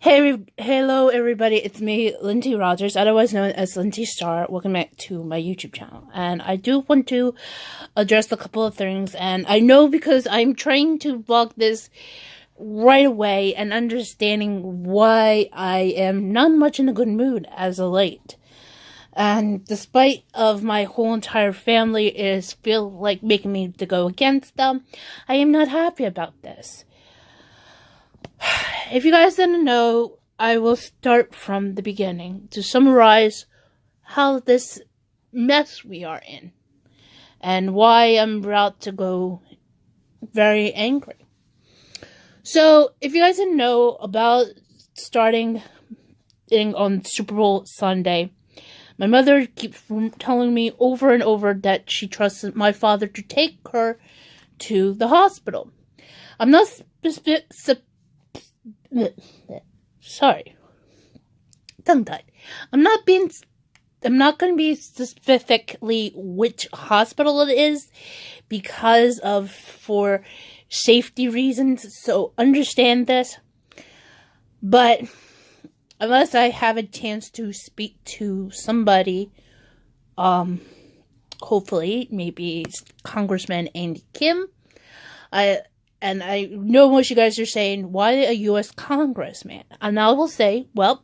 Hello everybody, it's me, Lindsay Rogers, otherwise known as Lindsay Star. Welcome back to my YouTube channel. And I do want to address a couple of things, and I know because I'm trying to vlog this right away and understanding why I am not much in a good mood as of late. And despite of my whole entire family is feel like making me to go against them, I am not happy about this. If you guys didn't know, I will start from the beginning to summarize how this mess we are in and why I'm about to go very angry. So, if you guys didn't know about starting on Super Bowl Sunday, my mother keeps telling me over and over that she trusts my father to take her to the hospital. I'm not sorry, tongue-tied. I'm not going to be specifically which hospital it is for safety reasons, so understand this. But unless I have a chance to speak to somebody, hopefully, maybe Congressman Andy Kim, and I know most of you guys are saying, why a U.S. congressman? And I will say, well,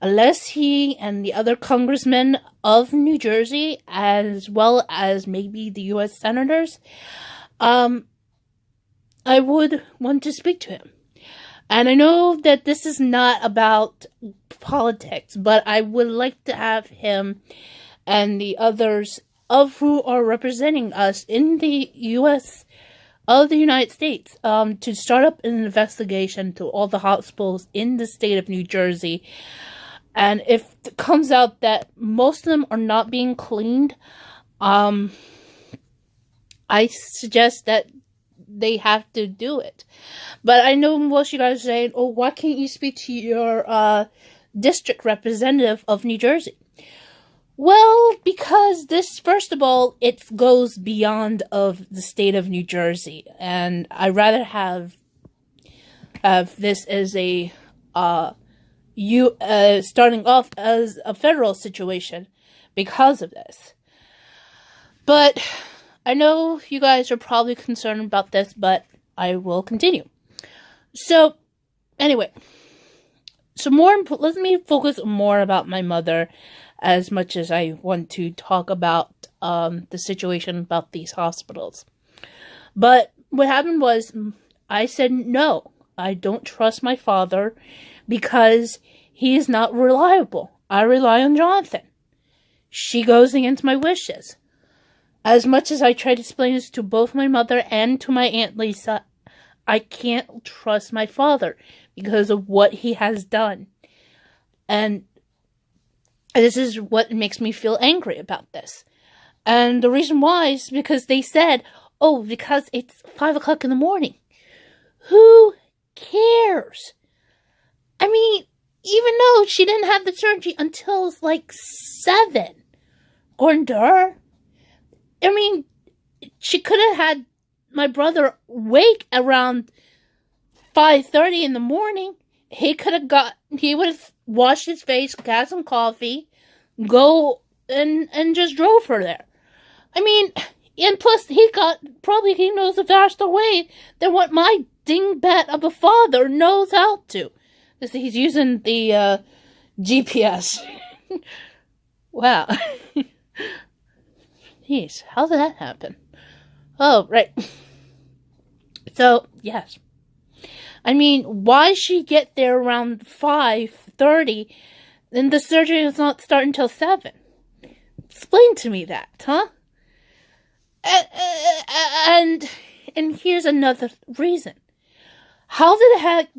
unless he and the other congressmen of New Jersey, as well as maybe the U.S. senators, I would want to speak to him. And I know that this is not about politics, but I would like to have him and the others of who are representing us in the U.S. of the United States, to start up an investigation to all the hospitals in the state of New Jersey. And if it comes out that most of them are not being cleaned, I suggest that they have to do it. But I know most of you guys are saying, oh, why can't you speak to your district representative of New Jersey? Well, because this, first of all, it goes beyond of the state of New Jersey, and I'd rather have this as a starting off as a federal situation because of this. But I know you guys are probably concerned about this, but I will continue. So, anyway, let me focus more about my mother, as much as I want to talk about the situation about these hospitals. But what happened was, I said, no, I don't trust my father because he is not reliable. I rely on Jonathan. She goes against my wishes. As much as I try to explain this to both my mother and to my Aunt Lisa, I can't trust my father because of what he has done. And this is what makes me feel angry about this. And the reason why is because they said, oh, because it's 5 o'clock in the morning. Who cares? I mean, even though she didn't have the surgery until like 7, according to her. I mean, she could have had my brother wake around 5:30 in the morning. He would have washed his face, got some coffee, go and just drove her there. I mean, and plus he knows a faster way than what my dingbat of a father knows how to. He's using the GPS. Wow. Jeez, how did that happen? Oh, right. So, yes. I mean, why she get there around 5:30 and the surgery does not start until 7? Explain to me that, huh? And here's another reason. How the heck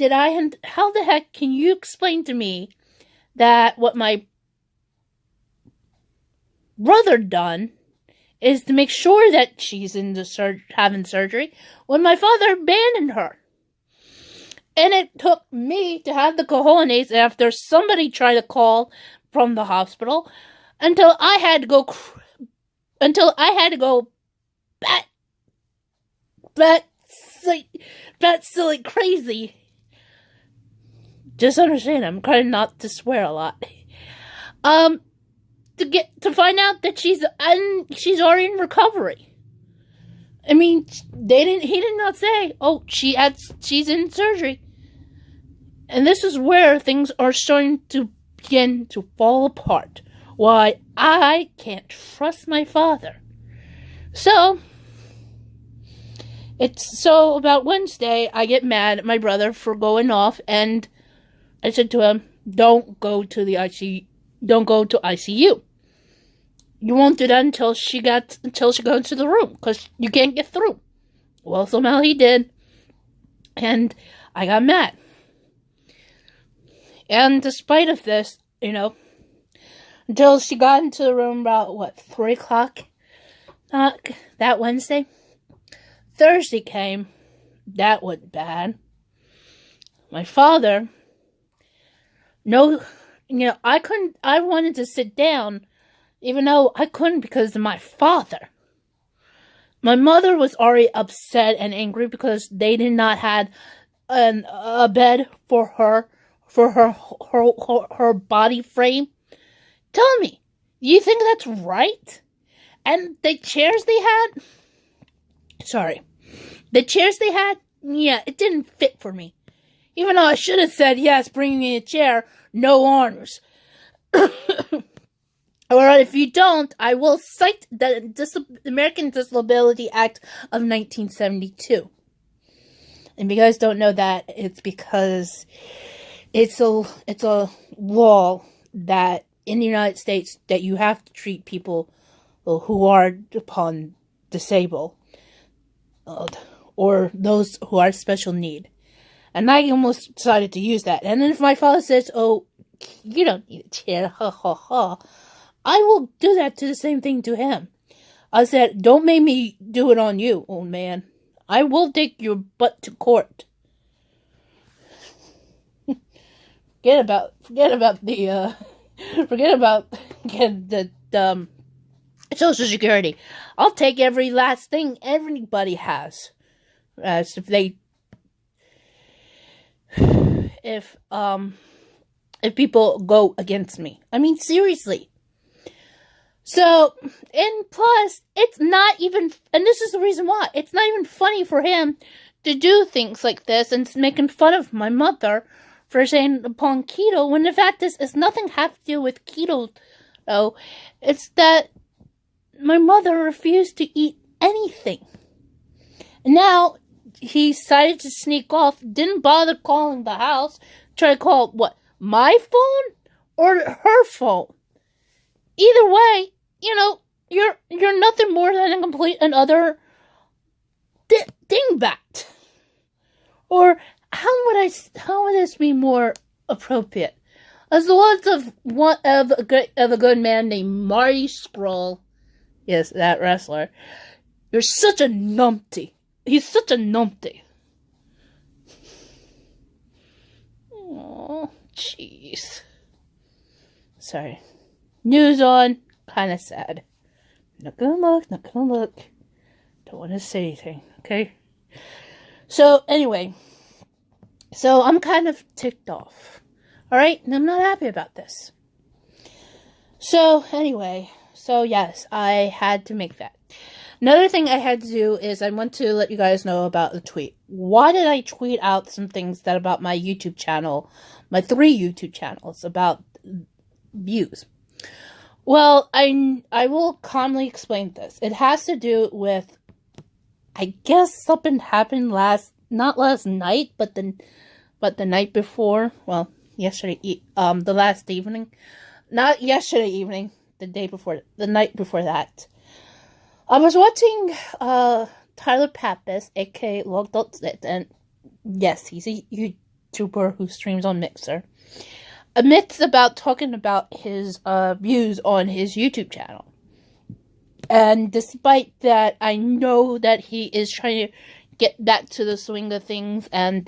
can you explain to me that what my brother done is to make sure that she's in the having surgery when my father abandoned her? And it took me to have the cojones after somebody tried to call from the hospital until I had to go bat silly crazy Just understand, I'm trying not to swear a lot. To find out that she's already in recovery. I mean, he did not say, oh, she's in surgery. And this is where things are starting to begin to fall apart. Why I can't trust my father. So about Wednesday, I get mad at my brother for going off, and I said to him, don't go to ICU. You won't do that until she goes to the room, because you can't get through. Well, somehow he did, and I got mad. And despite of this, until she got into the room about, 3 o'clock that Wednesday. Thursday came. That went bad. My father, I wanted to sit down, even though I couldn't because of my father. My mother was already upset and angry because they did not have a bed for her body frame. Tell me, you think that's right? And the chairs they had, yeah, it didn't fit for me. Even though I should have said, yes, bring me a chair, no arms. Or if you don't, I will cite the American Disability Act of 1972. And if you guys don't know that, it's because it's a law that in the United States that you have to treat people who are disabled or those who are special need. And I almost decided to use that. And then if my father says, oh, you don't need a chair, ha ha ha, I will do that to the same thing to him. I said, don't make me do it on you, old man. I will take your butt to court. Forget about the Social Security. I'll take every last thing everybody has. As if people go against me. I mean, seriously. So, and plus, it's not even, and this is the reason why, it's not even funny for him to do things like this and making fun of my mother for saying upon keto, when the fact is, it's nothing have to do with keto, though. It's that my mother refused to eat anything. And now, he decided to sneak off, didn't bother calling the house, try to call, my phone or her phone? Either way, you're nothing more than a complete another dingbat. Or how would this be more appropriate? As the words of a good man named Marty Scurll, yes, that wrestler, you're such a numpty. He's such a numpty. Oh, jeez. Sorry. News on. Kind of sad. Not gonna look. Don't want to say anything, okay? So, anyway. So, I'm kind of ticked off. Alright? And I'm not happy about this. So, anyway. So, yes, I had to make that. Another thing I had to do is I want to let you guys know about the tweet. Why did I tweet out some things about my YouTube channel, my 3 YouTube channels, about views? Well, I will calmly explain this. It has to do with, I guess something happened not last night, but the night before. Well, yesterday, the last evening. Not yesterday evening, the night before that. I was watching Tyler Pappas, aka Log.Lit, and yes, he's a YouTuber who streams on Mixer. Admits about talking about his views on his YouTube channel. And despite that, I know that he is trying to get back to the swing of things and,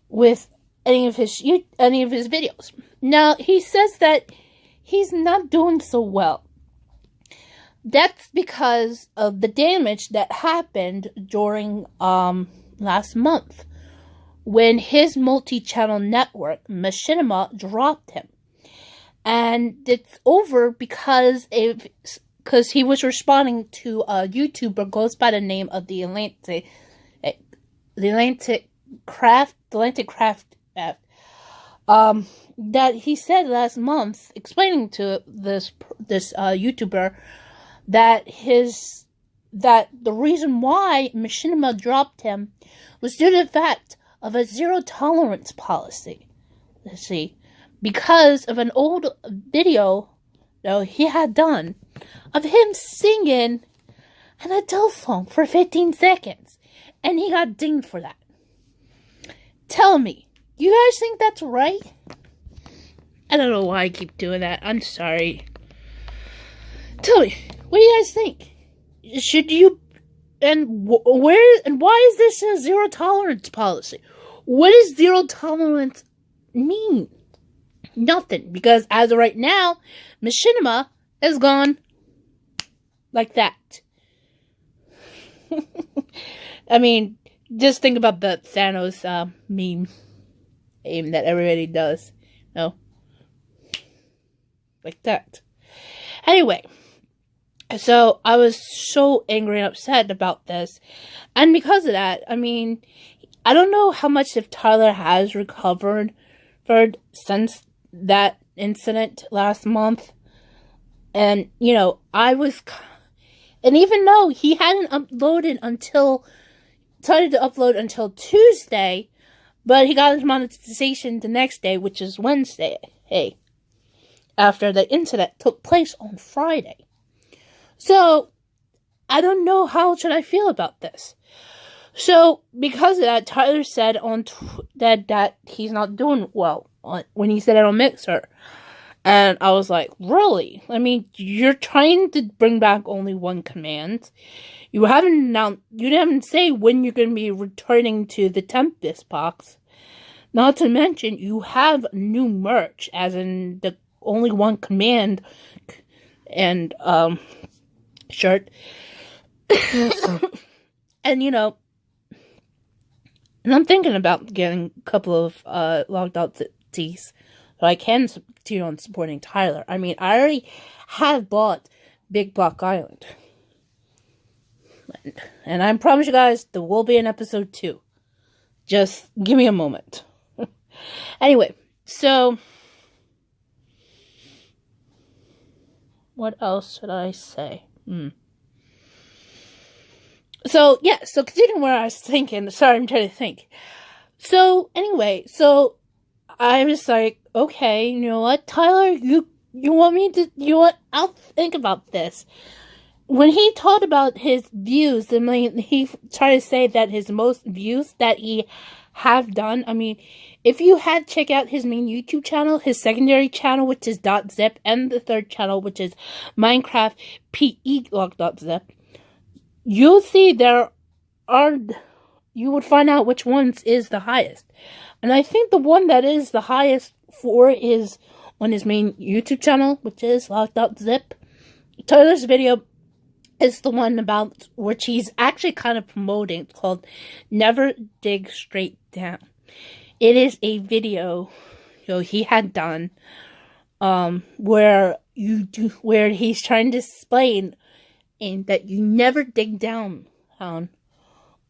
with any of his videos. Now, he says that he's not doing so well. That's because of the damage that happened during last month when his multi-channel network, Machinima, dropped him. And it's over because he was responding to a YouTuber goes by the name of the Atlantic Craft, that he said last month, explaining to this YouTuber that the reason why Machinima dropped him was due to the fact of a zero tolerance policy. Let's see, because of an old video he had done of him singing an Adele song for 15 seconds, and he got dinged for that. Tell me, you guys think that's right? I don't know why I keep doing that. I'm sorry. Tell me, what do you guys think? Should you, and where, and why is this a zero tolerance policy? What does zero tolerance mean? Nothing, because as of right now, Machinima is gone like that. I mean, just think about the Thanos meme that everybody does. No? Like that. Anyway, so I was so angry and upset about this. And because of that, I mean, I don't know how much if Tyler has recovered since that incident last month. And, you know, and even though he hadn't started to upload until Tuesday, but he got his monetization the next day, which is Wednesday, after the incident took place on Friday. So, I don't know how should I feel about this. So, because of that, Tyler said that he's not doing well when he said it on Mixer. And I was like, really? I mean, you're trying to bring back only one command. You didn't say when you're going to be returning to the Tempest box. Not to mention, you have new merch, as in the only one command and shirt. And you know, and I'm thinking about getting a couple of logged out tees so I can continue on supporting Tyler. I mean, I already have bought Big Block Island. And I promise you guys, there will be an episode 2. Just give me a moment. Anyway, so what else should I say? So, yeah, so continuing where I was thinking. Sorry, I'm trying to think. So, anyway, so I was like, okay, you know what, Tyler, you want me to, I'll think about this. When he talked about his views, I mean, he tried to say that his most views that he have done, I mean, if you had check out his main YouTube channel, his secondary channel, which is .zip, and the third channel, which is Minecraft PE log.zip, you'll see you would find out which ones is the highest. And I think the one that is the highest for is on his main YouTube channel, which is log.zip. Tyler's video is the one about which he's actually kind of promoting. It's called Never Dig Straight Down. It is a video he had done where he's trying to explain that you never dig down on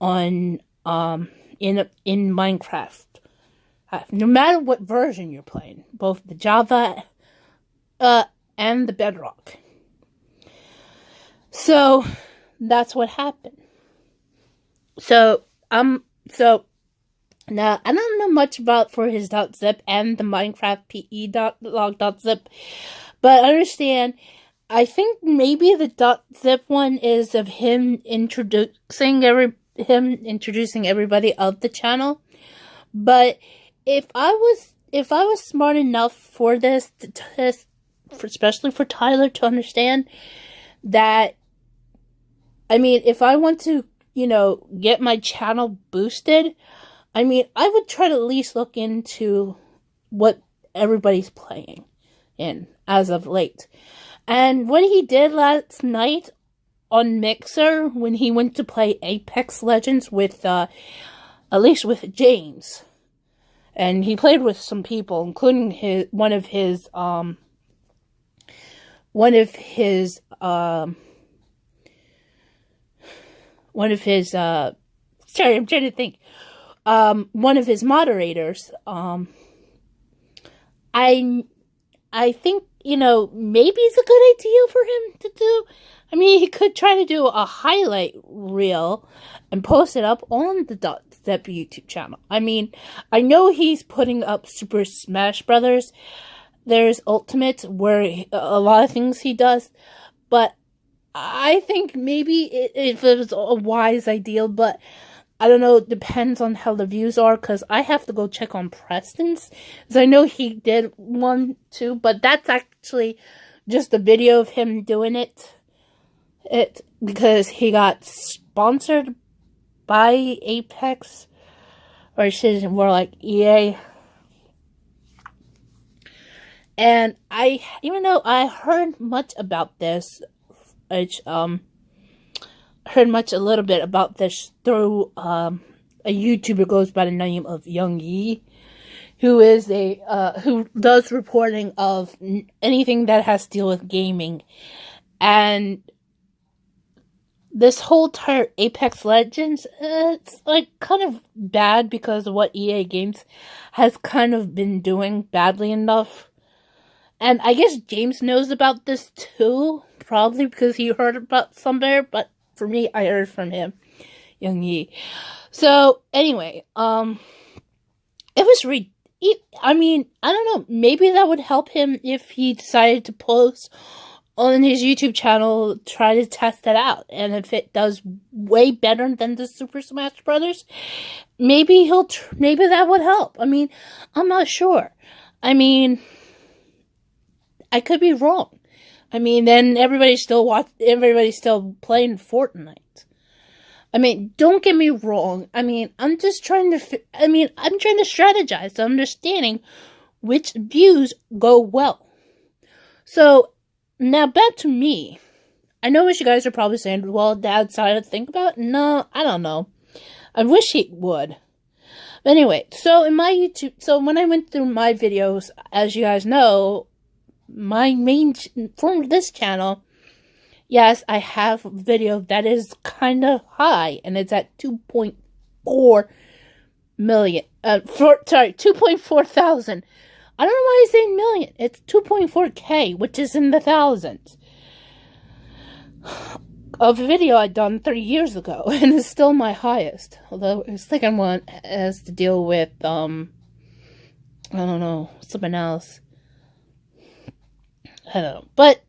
in Minecraft. No matter what version you're playing, both the Java and the Bedrock. So that's what happened. So now I don't know much about for his .zip and the Minecraft PE.log.zip, but I understand. I think maybe the .zip one is of him introducing everybody of the channel. But if I was smart enough for this, especially for Tyler to understand that, I mean, if I want to, get my channel boosted, I mean, I would try to at least look into what everybody's playing in as of late. And what he did last night on Mixer, when he went to play Apex Legends with at least with James. And he played with some people, including one of his sorry, I'm trying to think. One of his moderators. I think, maybe it's a good idea for him to do. I mean, he could try to do a highlight reel and post it up on the Step YouTube channel. I mean, I know he's putting up Super Smash Brothers. There's Ultimate, where a lot of things he does, but I think maybe if it was a wise idea, but I don't know, it depends on how the views are, because I have to go check on Preston's, because I know he did one too, but that's actually just a video of him doing it because he got sponsored by Apex, or it should be more like EA. And even though I heard much about this, heard a little bit about this through a YouTuber goes by the name of Young Yi, who is who does reporting of anything that has to deal with gaming. And this whole entire Apex Legends, it's like kind of bad because of what EA Games has kind of been doing badly enough. And I guess James knows about this too, probably because he heard about somewhere, but for me, I heard from him, Young Yi. So, anyway, it was I mean, I don't know, maybe that would help him if he decided to post on his YouTube channel, try to test it out. And if it does way better than the Super Smash Brothers, maybe maybe that would help. I mean, I'm not sure. I mean, I could be wrong. I mean, then everybody's still playing Fortnite. I mean, don't get me wrong. I mean, I'm trying to strategize, understanding which views go well. So, now back to me. I know what you guys are probably saying, well, Dad decided to think about it. No, I don't know. I wish he would. But anyway, so in my YouTube, so when I went through my videos, as you guys know, my main, from this channel, yes, I have a video that is kind of high, and it's at 2.4 million, 2.4 thousand. I don't know why he's saying million. It's 2.4K, which is in the thousands. Of a video I done 3 years ago, and it's still my highest. Although the second one has to deal with, I don't know, something else. I don't know. But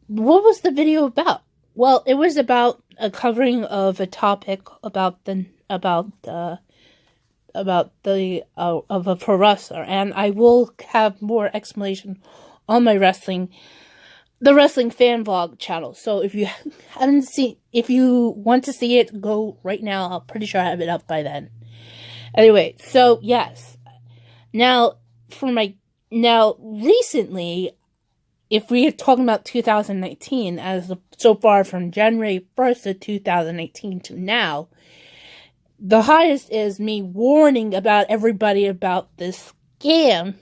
what was the video about? Well, it was about a covering of a topic of a pro wrestler, and I will have more explanation on my the wrestling fan vlog channel. So if you if you want to see it, go right now. I'm pretty sure I have it up by then. Anyway, so yes. Now recently, if we are talking about 2019, so far from January 1st of 2018 to now, the highest is me warning about everybody about this scam,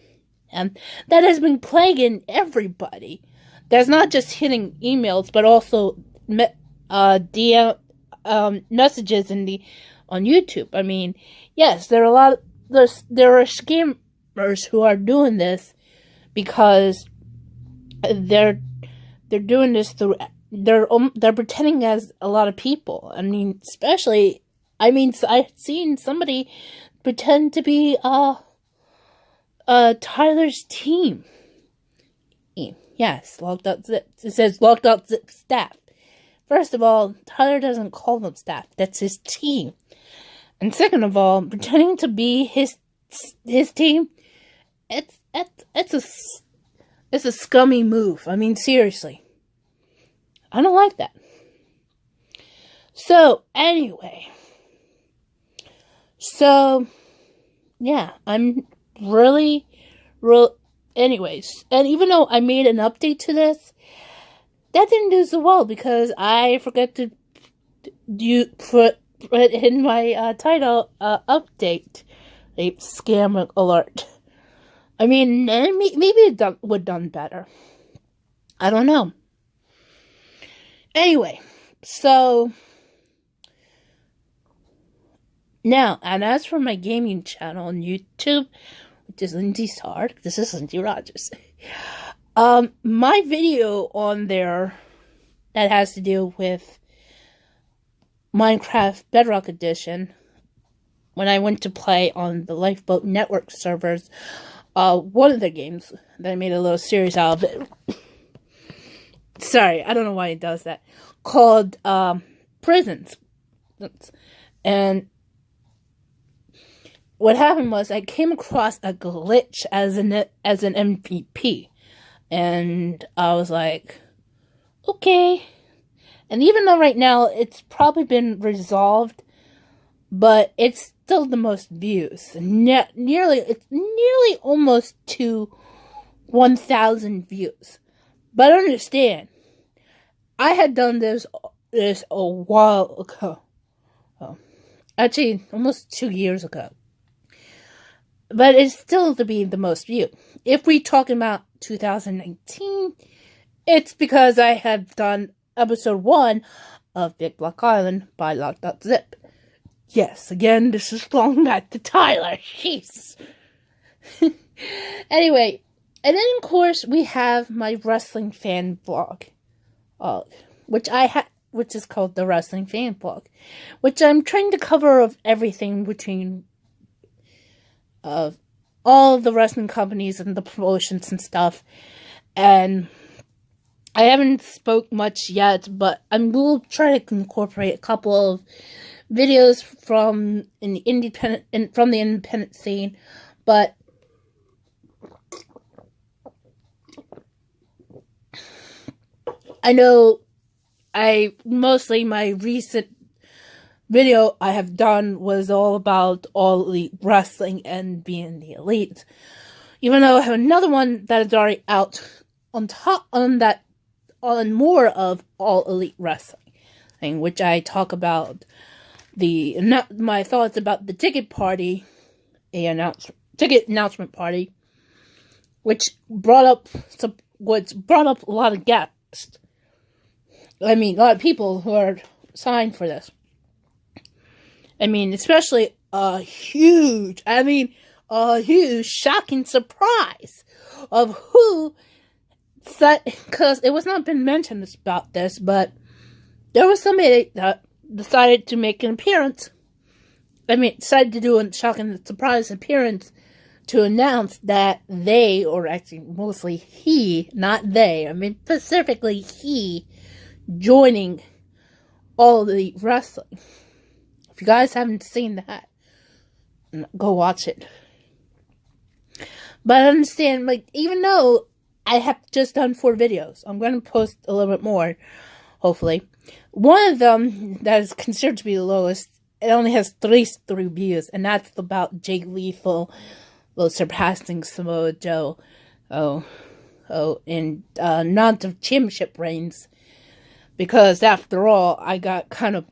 and that has been plaguing everybody. That's not just hitting emails, but also DM messages on YouTube. I mean, yes, there are scammers who are doing this because they're doing this through they're pretending as a lot of people. I mean, especially. I mean, I've seen somebody pretend to be Tyler's team. Yes, logged out zip. It says logged out zip staff. First of all, Tyler doesn't call them staff. That's his team. And second of all, pretending to be his team, it's a scummy move. I mean, seriously. I don't like that. So, anyway. So, yeah, I'm really, anyways, and even though I made an update to this, that didn't do so well because I forgot to put in my title update a scam alert. I mean, maybe it would done better. I don't know. Anyway, so now, and as for my gaming channel on YouTube, which is Lindsay Stark, this is Lindsay Rogers. My video on there that has to do with Minecraft Bedrock Edition, when I went to play on the Lifeboat Network servers, one of the games that I made a little series out of it. Sorry, I don't know why it does that. Called Prisons. And what happened was I came across a glitch as an MVP. And I was like, okay. And even though right now it's probably been resolved, but it's still the most views. It's nearly almost to 1,000 views. But understand, I had done this a while ago. Actually, almost 2 years ago. But it's still to be the most viewed. If we talking about 2019, it's because I have done episode 1 of Big Block Island by Lock.zip. Yes, again, this is going back to Tyler. Jeez. Anyway, and then of course we have my wrestling fan blog, which is called the Wrestling Fan Blog, which I'm trying to cover of everything between all the wrestling companies and the promotions and stuff. And I haven't spoke much yet, but I will try to incorporate a couple of videos from the independent scene. But I know my recent video I have done was all about All Elite Wrestling and being the elite. Even though I have another one that is already out on more of All Elite Wrestling, which I talk about my thoughts about the ticket announcement party, which brought up a lot of guests. I mean, a lot of people who are signed for this. I mean, especially a huge shocking surprise of who said, because it was not been mentioned about this, but there was somebody that decided to make an appearance. Decided to do a shocking surprise appearance to announce that they, or actually mostly he, not they, specifically he, joining All Elite Wrestling. If you guys haven't seen that, go watch it. But I understand, even though I have just done 4 videos, I'm going to post a little bit more, hopefully. One of them that is considered to be the lowest, it only has 3 views, and that's about Jake Lethal surpassing Samoa Joe. In not the championship reigns, because after all, I got kind of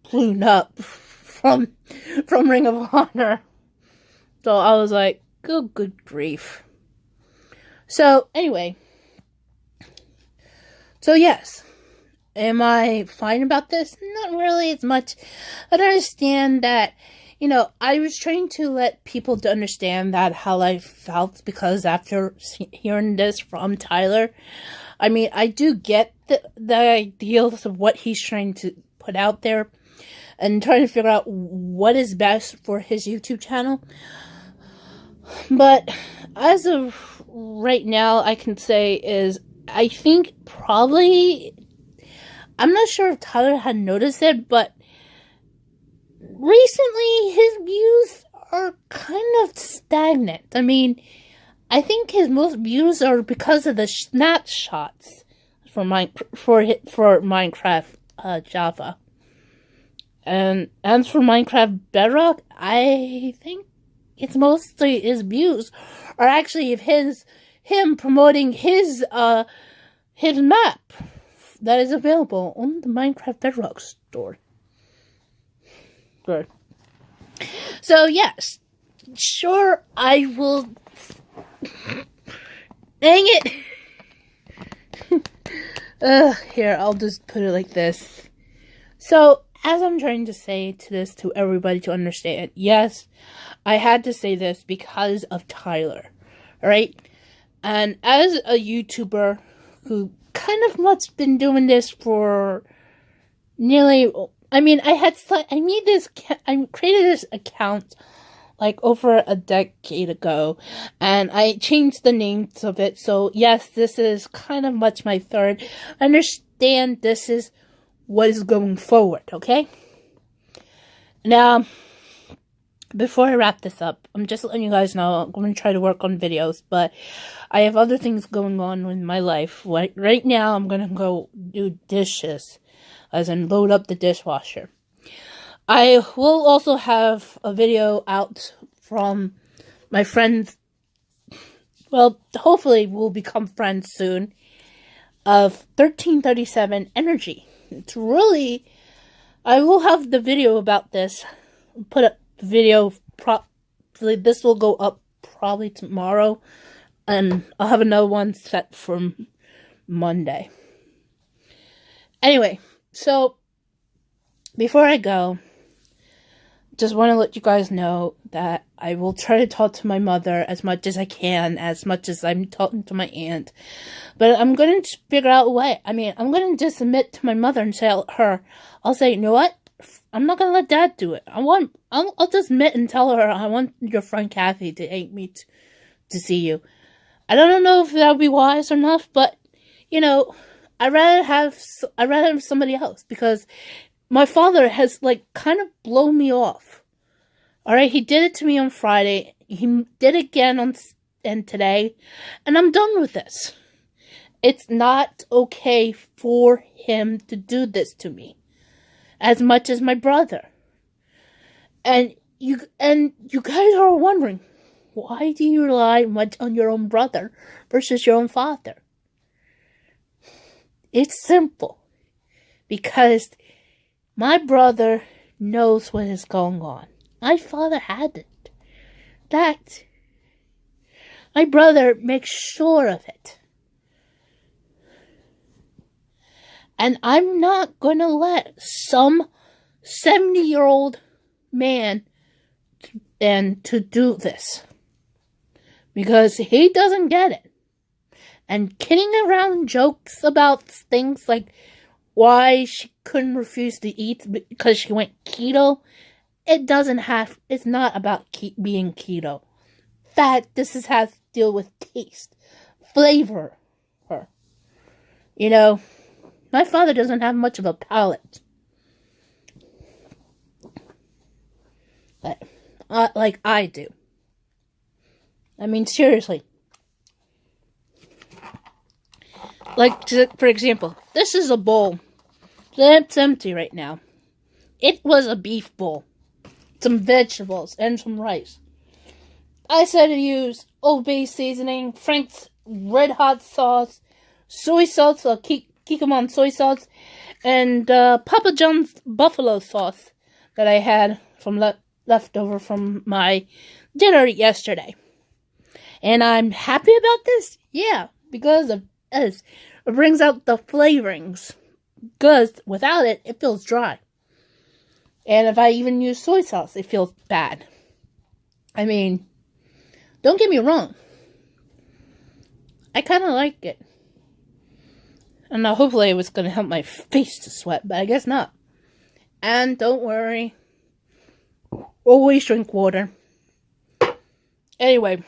plumed up from Ring of Honor. So I was like, good grief. So anyway, so yes, am I fine about this? Not really as much. I understand that, I was trying to let people to understand that how I felt, because after hearing this from Tyler, I do get the ideals of what he's trying to put out there and trying to figure out what is best for his YouTube channel. But as of right now, I can say is, I think probably, I'm not sure if Tyler had noticed it, but recently his views are kind of stagnant. I think his most views are because of the snapshots for Minecraft Java. And as for Minecraft Bedrock, I think it's mostly his views are actually of him promoting his map that is available on the Minecraft Bedrock store. Good. So, yes. Sure, I will... Dang it! Here, I'll just put it like this. So, as I'm trying to say to everybody to understand, yes, I had to say this because of Tyler, alright? And as a YouTuber who kind of much been doing this for nearly, I created this account like over a decade ago, and I changed the names of it, so yes, this is kind of much my third. Understand this is what is going forward, okay? Now, before I wrap this up, I'm just letting you guys know I'm going to try to work on videos, but I have other things going on in my life. Right now, I'm going to go do dishes, as in load up the dishwasher. I will also have a video out from my friends, well, hopefully we'll become friends soon, of 1337 Energy. It's really, I will have the video about this, put up the video, this will go up probably tomorrow, and I'll have another one set for Monday. Anyway, so, before I go, just want to let you guys know that I will try to talk to my mother as much as I can, as much as I'm talking to my aunt. But I'm going to figure out a way. I'm going to just admit to my mother and tell her, I'll say, you know what? I'm not going to let Dad do it. I'll just admit and tell her, I want your friend Kathy to take me to see you. I don't know if that would be wise or not, but, you know, I'd rather have somebody else, because my father has, like, kind of blown me off. Alright, he did it to me on Friday. He did it again today. And I'm done with this. It's not okay for him to do this to me. As much as my brother. And you guys are wondering, why do you rely much on your own brother versus your own father? It's simple. Because my brother knows what is going on. My father hadn't. That. My brother makes sure of it. And I'm not going to let some 70-year-old man to do this. Because he doesn't get it. And kidding around jokes about things like why she couldn't refuse to eat because she went keto. It's not about being keto. This has to deal with taste, flavor. You know, my father doesn't have much of a palate. But, like I do. Seriously. Like, for example, this is a bowl. It's empty right now. It was a beef bowl. Some vegetables and some rice. I said to use Old Bay seasoning, Frank's Red Hot sauce, soy sauce, Kikkoman soy sauce, and Papa John's buffalo sauce that I had from left over from my dinner yesterday. And I'm happy about this? Yeah, because of this. It brings out the flavorings. Because without it, it feels dry. And if I even use soy sauce, it feels bad. Don't get me wrong. I kind of like it. And now hopefully it was going to help my face to sweat, but I guess not. And don't worry. Always drink water. Anyway.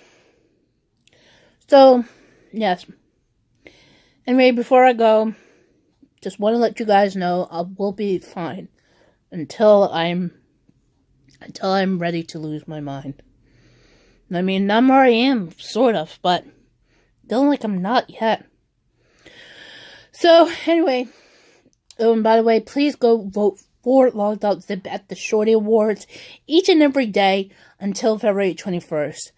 So, yes. Anyway, before I go, just want to let you guys know I will be fine until I'm ready to lose my mind. I'm where I am, sort of, but feeling like I'm not yet. So, anyway, by the way, please go vote for Log.Zip at the Shorty Awards each and every day until February 21st.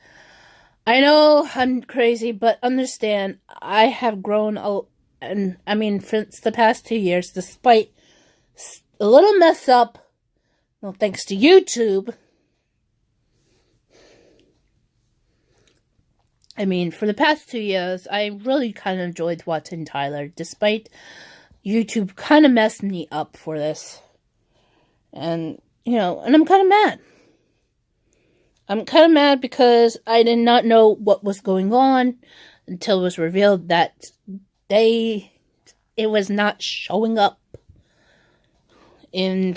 I know I'm crazy, but understand, I have grown, since the past 2 years, despite a little mess up well, thanks to YouTube, I mean, for the past 2 years, I really kind of enjoyed watching Tyler, despite YouTube kind of messed me up for this. And, you know, and I'm kind of mad. I'm kind of mad because I did not know what was going on until it was revealed that it was not showing up in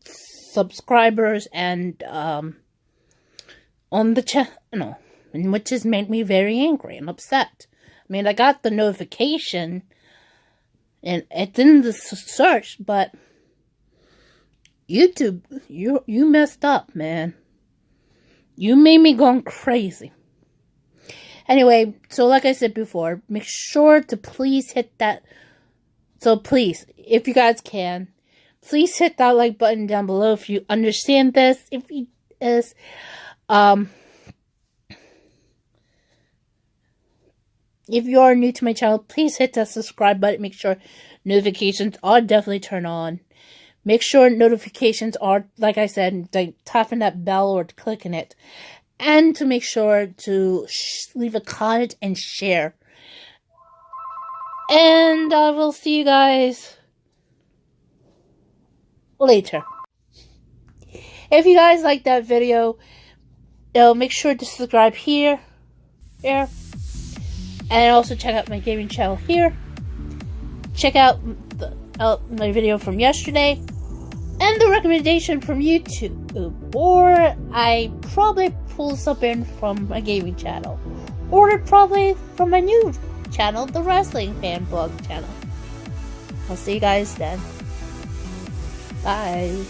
subscribers and on the channel, which has made me very angry and upset. I mean, I got the notification and it's in the search, but YouTube, you messed up, man. You made me go crazy. Anyway, so like I said before, make sure to please hit that. So please, if you guys can, please hit that like button down below if you understand this. If you if you are new to my channel, please hit that subscribe button. Make sure notifications are definitely turned on. Make sure notifications are, like I said, like tapping that bell or clicking it. And to make sure to leave a comment and share. And I will see you guys later. If you guys like that video, make sure to subscribe here. And also check out my gaming channel here. Check out my video from yesterday. And the recommendation from YouTube. Or I probably pull something from my gaming channel. Or probably from my new channel, the Wrestling Fan Blog channel. I'll see you guys then. Bye.